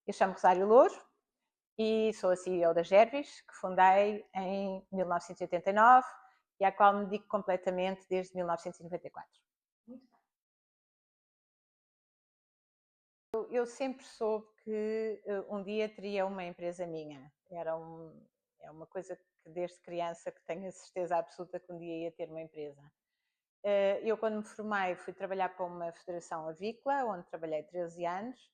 Eu chamo Rosário Louro e sou a CEO da Gervis, que fundei em 1989 e à qual me dedico completamente desde 1994. Eu sempre soube que um dia teria uma empresa minha. É uma coisa que desde criança que tenho a certeza absoluta que um dia ia ter uma empresa. Eu, quando me formei, fui trabalhar para uma federação avícola, onde trabalhei 13 anos.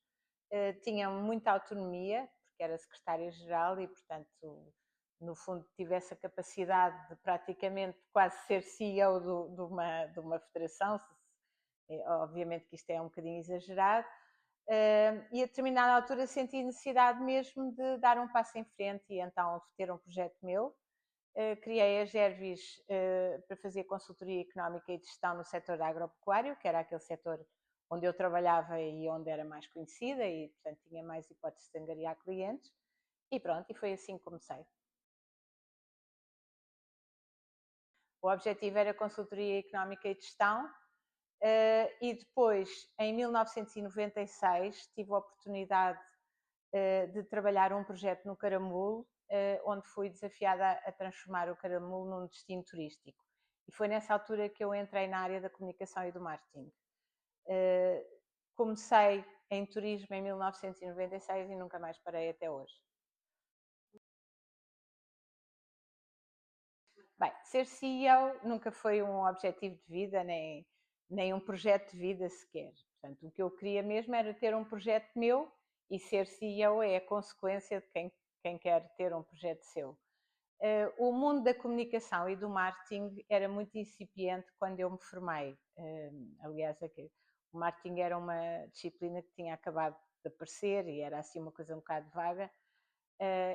Tinha muita autonomia, porque era secretária-geral e, portanto, no fundo, tive essa capacidade de praticamente quase ser CEO de uma federação. Obviamente que isto é um bocadinho exagerado. E a determinada altura senti necessidade mesmo de dar um passo em frente e então ter um projeto meu. Criei a Gervis para fazer consultoria económica e de gestão no setor agropecuário, que era aquele setor onde eu trabalhava e onde era mais conhecida e, portanto, tinha mais hipóteses de angariar clientes. E pronto, e foi assim que comecei. O objetivo era consultoria económica e de gestão. E depois, em 1996, tive a oportunidade de trabalhar um projeto no Caramulo, onde fui desafiada a transformar o Caramulo num destino turístico. E foi nessa altura que eu entrei na área da comunicação e do marketing. Comecei em turismo em 1996 e nunca mais parei até hoje. Bem, ser CEO nunca foi um objetivo de vida, nem um projeto de vida sequer. Portanto, o que eu queria mesmo era ter um projeto meu e ser CEO é a consequência de quem quer ter um projeto seu. O mundo da comunicação e do marketing era muito incipiente quando eu me formei. Aliás, o marketing era uma disciplina que tinha acabado de aparecer e era assim uma coisa um bocado vaga.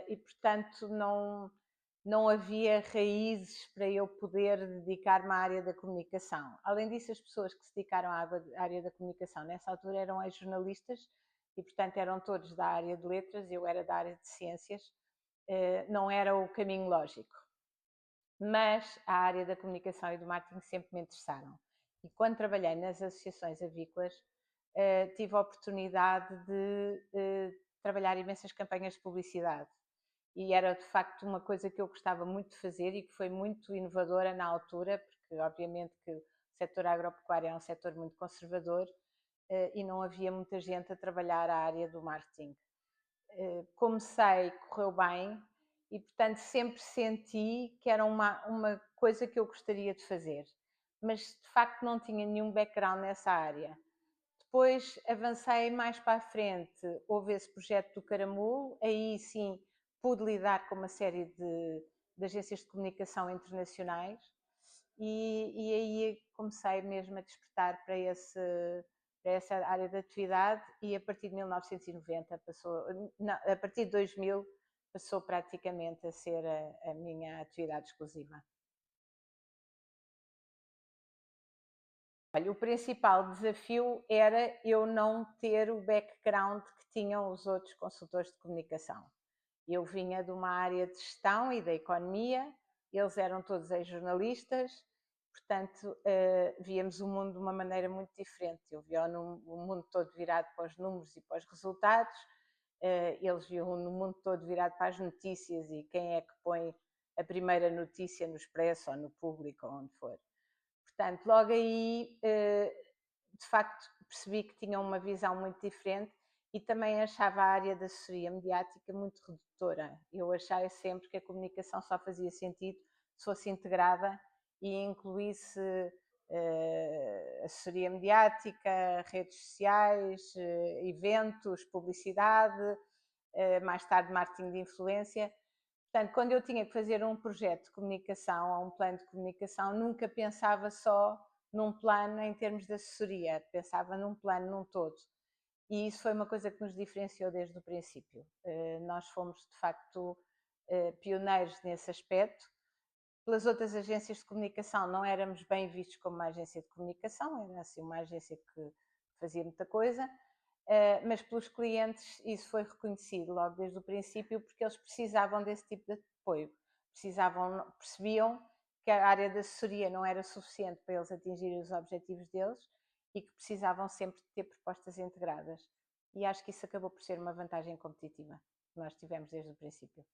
E, portanto, não havia raízes para eu poder dedicar-me à área da comunicação. Além disso, as pessoas que se dedicaram à área da comunicação nessa altura eram ex-jornalistas e, portanto, eram todos da área de letras, eu era da área de ciências, não era o caminho lógico. Mas a área da comunicação e do marketing sempre me interessaram. E quando trabalhei nas associações avícolas, tive a oportunidade de trabalhar imensas campanhas de publicidade. E era de facto uma coisa que eu gostava muito de fazer e que foi muito inovadora na altura, porque obviamente que o setor agropecuário é um setor muito conservador e não havia muita gente a trabalhar a área do marketing. Comecei, correu bem e portanto sempre senti que era uma coisa que eu gostaria de fazer, mas de facto não tinha nenhum background nessa área. Depois avancei mais para a frente, houve esse projeto do Caramulo, aí sim pude lidar com uma série de agências de comunicação internacionais e aí comecei mesmo a despertar para essa área de atividade e a partir de 1990 passou, não, a partir de 2000 passou praticamente a ser a minha atividade exclusiva. Olha, o principal desafio era eu não ter o background que tinham os outros consultores de comunicação. Eu vinha de uma área de gestão e da economia, eles eram todos ex-jornalistas, portanto, víamos o mundo de uma maneira muito diferente. Eu via o mundo todo virado para os números e para os resultados, eles viam no mundo todo virado para as notícias e quem é que põe a primeira notícia no Expresso ou no Público ou onde for. Portanto, logo aí, de facto, percebi que tinham uma visão muito diferente e também achava a área da assessoria mediática muito redutora. Eu achei sempre que a comunicação só fazia sentido se fosse integrada e incluísse assessoria mediática, redes sociais, eventos, publicidade, mais tarde marketing de influência. Portanto, quando eu tinha que fazer um projeto de comunicação ou um plano de comunicação, nunca pensava só num plano em termos de assessoria, pensava num plano num todo. E isso foi uma coisa que nos diferenciou desde o princípio. Nós fomos, de facto, pioneiros nesse aspecto. Pelas outras agências de comunicação não éramos bem vistos como uma agência de comunicação, era assim uma agência que fazia muita coisa, mas pelos clientes isso foi reconhecido logo desde o princípio porque eles precisavam desse tipo de apoio. Percebiam que a área da assessoria não era suficiente para eles atingirem os objetivos deles e que precisavam sempre de ter propostas integradas. e acho que isso acabou por ser uma vantagem competitiva que nós tivemos desde o princípio.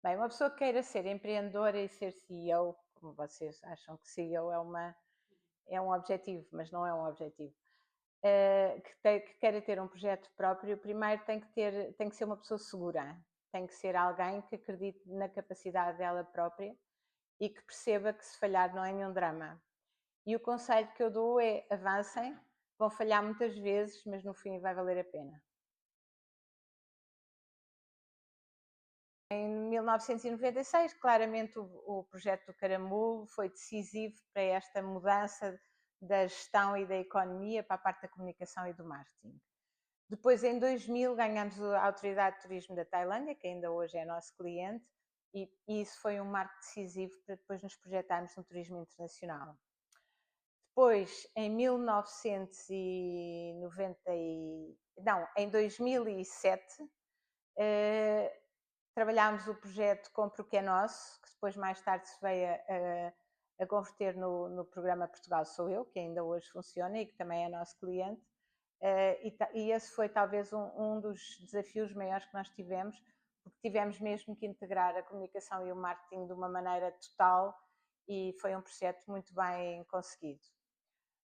Bem, uma pessoa que queira ser empreendedora e ser CEO, como vocês acham que CEO é um objetivo, mas não é um objetivo, que queira ter um projeto próprio, primeiro tem que ser uma pessoa segura, tem que ser alguém que acredite na capacidade dela própria e que perceba que se falhar não é nenhum drama. E o conselho que eu dou é avancem, vão falhar muitas vezes, mas no fim vai valer a pena. Em 1996, claramente o projeto do Caramulo foi decisivo para esta mudança da gestão e da economia para a parte da comunicação e do marketing. Depois, em 2000, ganhamos a Autoridade de Turismo da Tailândia, que ainda hoje é nosso cliente, e isso foi um marco decisivo para depois nos projetarmos no turismo internacional. Depois, em 1990 não, em 2007, trabalhámos o projeto Compre o que é Nosso, que depois mais tarde se veio a converter no programa Portugal Sou Eu, que ainda hoje funciona e que também é nosso cliente. E esse foi talvez um dos desafios maiores que nós tivemos, porque tivemos mesmo que integrar a comunicação e o marketing de uma maneira total e foi um projeto muito bem conseguido.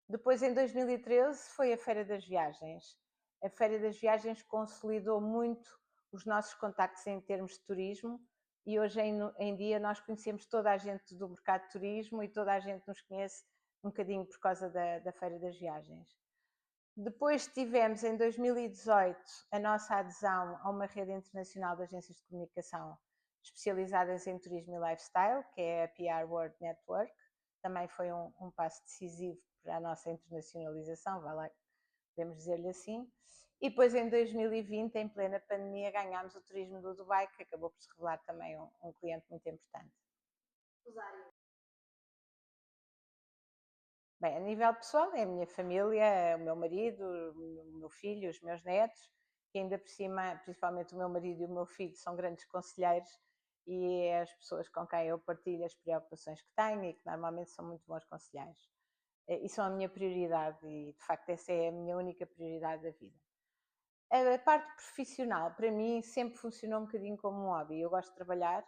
Depois, em 2013, foi a Feira das Viagens. A Feira das Viagens consolidou muito os nossos contactos em termos de turismo e hoje em dia nós conhecemos toda a gente do mercado de turismo e toda a gente nos conhece um bocadinho por causa da Feira das Viagens. Depois tivemos, em 2018, a nossa adesão a uma rede internacional de agências de comunicação especializadas em turismo e lifestyle, que é a PR World Network. Também foi um passo decisivo para a nossa internacionalização, vai lá, podemos dizer-lhe assim. E depois, em 2020, em plena pandemia, ganhámos o turismo do Dubai, que acabou por se revelar também um cliente muito importante. Bem, a nível pessoal, é a minha família, o meu marido, o meu filho, os meus netos, que ainda por cima, principalmente o meu marido e o meu filho, são grandes conselheiros e é as pessoas com quem eu partilho as preocupações que tenho e que normalmente são muito bons conselheiros. E são a minha prioridade e, de facto, essa é a minha única prioridade da vida. A parte profissional, para mim, sempre funcionou um bocadinho como um hobby. Eu gosto de trabalhar,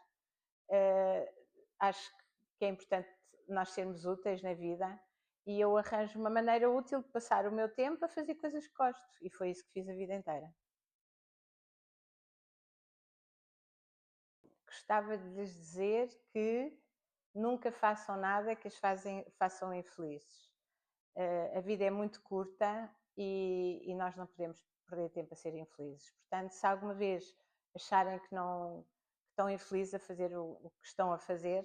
acho que é importante nós sermos úteis na vida e eu arranjo uma maneira útil de passar o meu tempo a fazer coisas que gosto e foi isso que fiz a vida inteira. Gostava de lhes dizer que nunca façam nada que as façam infelizes. A vida é muito curta e nós não podemos perder tempo a ser infelizes. Portanto, se alguma vez acharem que não que estão infelizes a fazer o que estão a fazer,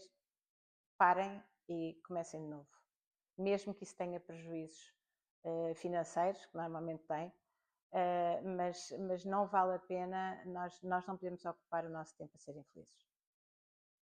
parem e comecem de novo. Mesmo que isso tenha prejuízos financeiros, que normalmente tem, mas não vale a pena, nós não podemos ocupar o nosso tempo a ser infelizes.